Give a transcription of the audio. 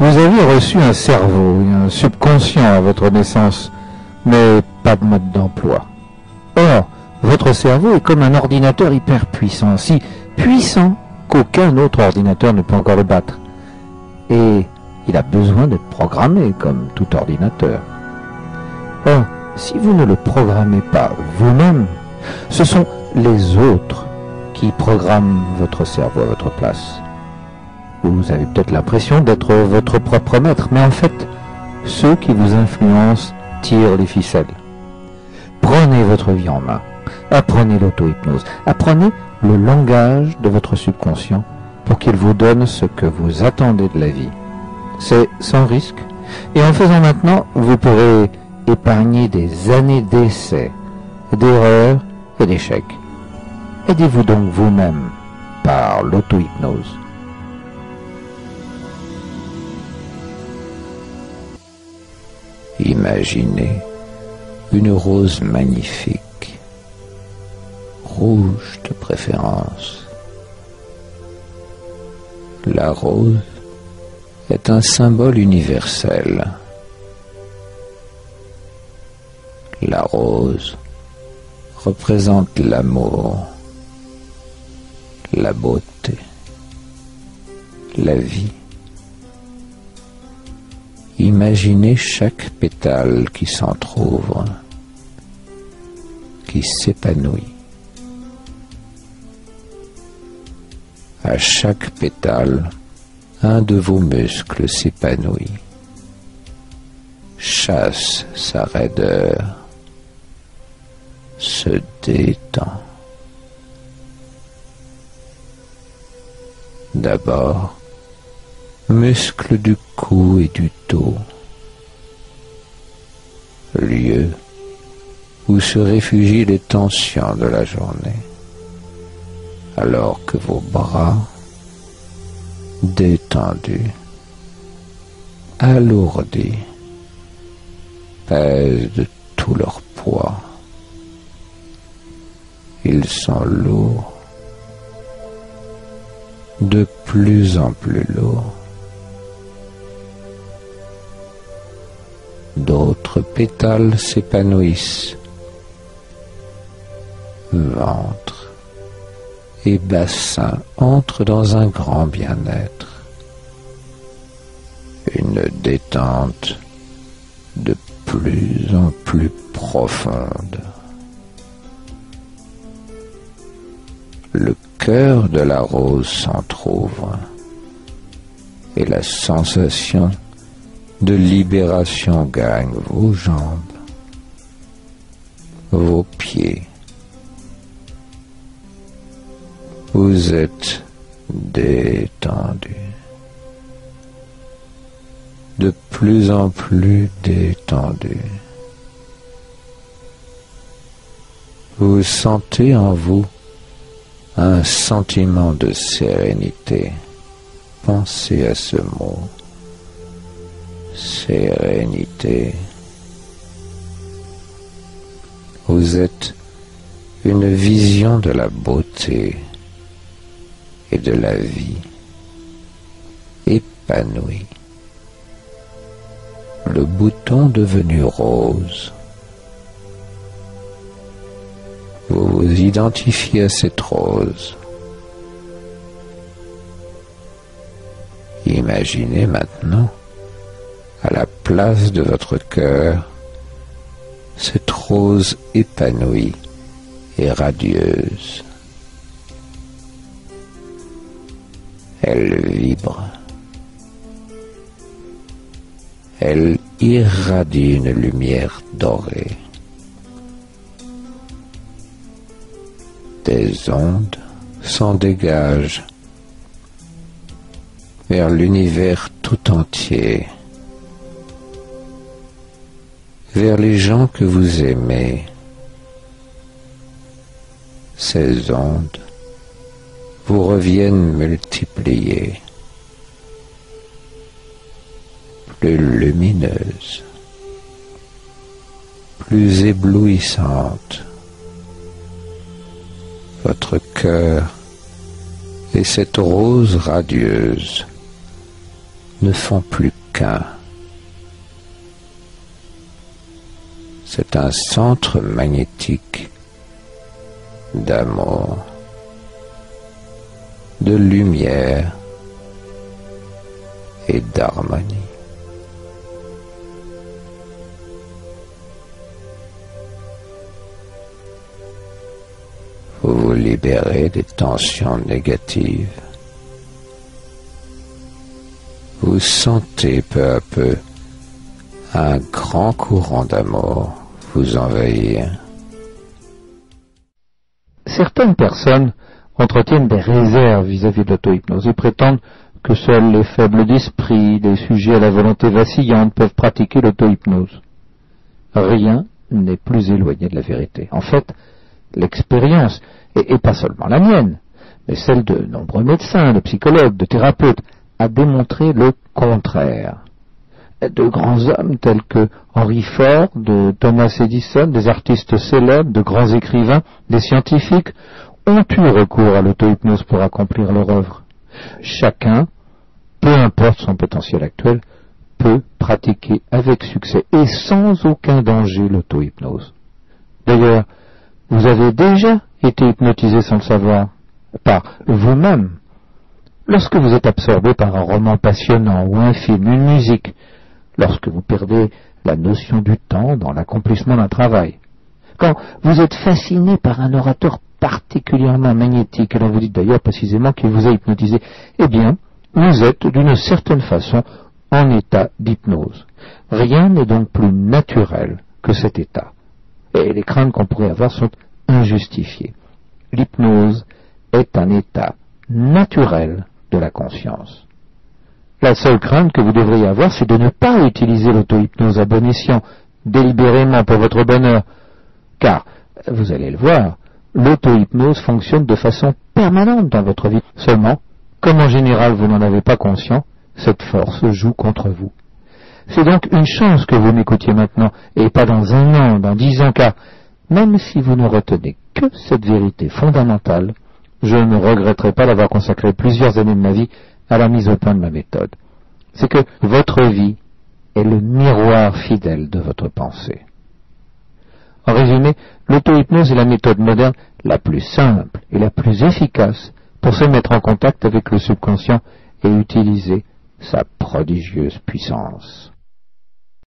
Vous avez reçu un cerveau et un subconscient à votre naissance, mais pas de mode d'emploi. Or, votre cerveau est comme un ordinateur hyper puissant, si puissant qu'aucun autre ordinateur ne peut encore le battre. Et il a besoin d'être programmé comme tout ordinateur. Or, si vous ne le programmez pas vous-même, ce sont les autres qui programment votre cerveau à votre place. Vous avez peut-être l'impression d'être votre propre maître, mais en fait, ceux qui vous influencent tirent les ficelles. Prenez votre vie en main, apprenez l'auto-hypnose, apprenez le langage de votre subconscient pour qu'il vous donne ce que vous attendez de la vie. C'est sans risque, et en faisant maintenant, vous pourrez épargner des années d'essais, d'erreurs et d'échecs. Aidez-vous donc vous-même par l'auto-hypnose. Imaginez une rose magnifique, rouge de préférence. La rose est un symbole universel. La rose représente l'amour, la beauté, la vie. Imaginez chaque pétale qui s'entr'ouvre, qui s'épanouit. À chaque pétale, un de vos muscles s'épanouit, chasse sa raideur, se détend. D'abord, muscles du cou et du dos, lieu où se réfugient les tensions de la journée, alors que vos bras, détendus, alourdis, pèsent de tout leur poids. Ils sont lourds, de plus en plus lourds. D'autres pétales s'épanouissent, ventre et bassin entrent dans un grand bien-être, une détente de plus en plus profonde. Le cœur de la rose s'entr'ouvre et la sensation de libération gagne vos jambes, vos pieds. Vous êtes détendu, de plus en plus détendu. Vous sentez en vous un sentiment de sérénité. Pensez à ce mot. Sérénité. Vous êtes une vision de la beauté et de la vie, épanouie. Le bouton devenu rose. Vous vous identifiez à cette rose. Imaginez maintenant, à la place de votre cœur, cette rose épanouie et radieuse. Elle vibre. Elle irradie une lumière dorée. Des ondes s'en dégagent vers l'univers tout entier, vers les gens que vous aimez. Ces ondes vous reviennent multipliées, plus lumineuses, plus éblouissantes. Votre cœur et cette rose radieuse ne font plus qu'un. C'est un centre magnétique d'amour, de lumière et d'harmonie. Vous vous libérez des tensions négatives. Vous sentez peu à peu un grand courant d'amour vous envahir. Certaines personnes entretiennent des réserves vis-à-vis de l'auto-hypnose et prétendent que seuls les faibles d'esprit, des sujets à la volonté vacillante peuvent pratiquer l'auto-hypnose. Rien n'est plus éloigné de la vérité. En fait, l'expérience, et pas seulement la mienne, mais celle de nombreux médecins, de psychologues, de thérapeutes, a démontré le contraire. De grands hommes tels que Henry Ford, de Thomas Edison, des artistes célèbres, de grands écrivains, des scientifiques, ont eu recours à l'auto-hypnose pour accomplir leur œuvre. Chacun, peu importe son potentiel actuel, peut pratiquer avec succès et sans aucun danger l'auto-hypnose. D'ailleurs, vous avez déjà été hypnotisé sans le savoir, par vous-même. Lorsque vous êtes absorbé par un roman passionnant ou un film, une musique, lorsque vous perdez la notion du temps dans l'accomplissement d'un travail, quand vous êtes fasciné par un orateur particulièrement magnétique, et dont vous dites d'ailleurs précisément qu'il vous a hypnotisé, eh bien, vous êtes d'une certaine façon en état d'hypnose. Rien n'est donc plus naturel que cet état. Et les craintes qu'on pourrait avoir sont injustifiées. L'hypnose est un état naturel de la conscience. La seule crainte que vous devriez avoir, c'est de ne pas utiliser l'auto-hypnose à bon escient, délibérément pour votre bonheur, car, vous allez le voir, l'auto-hypnose fonctionne de façon permanente dans votre vie. Seulement, comme en général vous n'en avez pas conscience, cette force joue contre vous. C'est donc une chance que vous m'écoutiez maintenant, et pas dans 1 an, dans 10 ans, car même si vous ne retenez que cette vérité fondamentale, je ne regretterai pas d'avoir consacré plusieurs années de ma vie à la mise au point de ma méthode. C'est que votre vie est le miroir fidèle de votre pensée. En résumé, l'auto-hypnose est la méthode moderne la plus simple et la plus efficace pour se mettre en contact avec le subconscient et utiliser sa prodigieuse puissance.